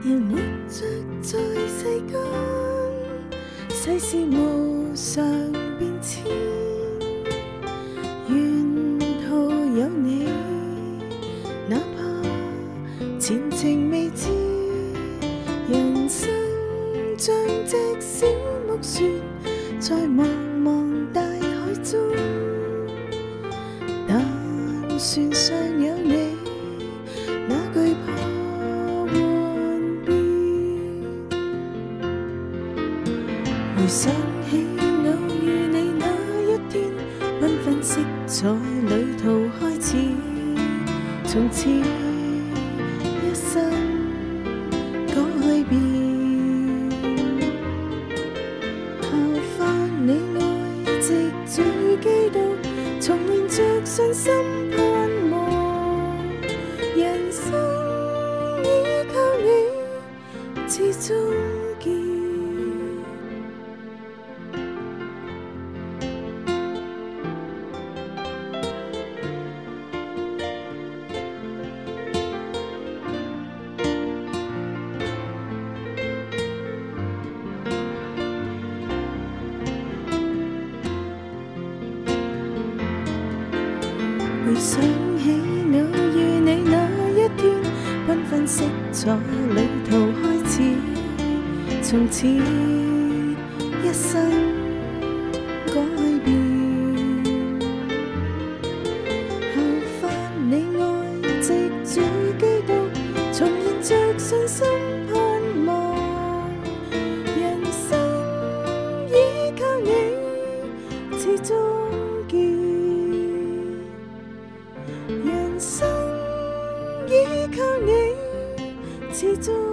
人活着在世間，世事無常變遷，沿途有你，哪怕前程未知。人生像隻小木船，在茫茫大海中，但船上有你，哪懼怕幻變。回想起偶遇你那一天，繽紛色彩旅途開始，從此一生改變。你愛藉主基督，重燃着信心盼望。人生依靠你，至終結。回想起偶遇你那一天，繽紛色彩旅途開始，從此一生改變。後返你愛藉主基督，重燃着信心盼望。人生依靠你，至終結。人生依靠你，始終。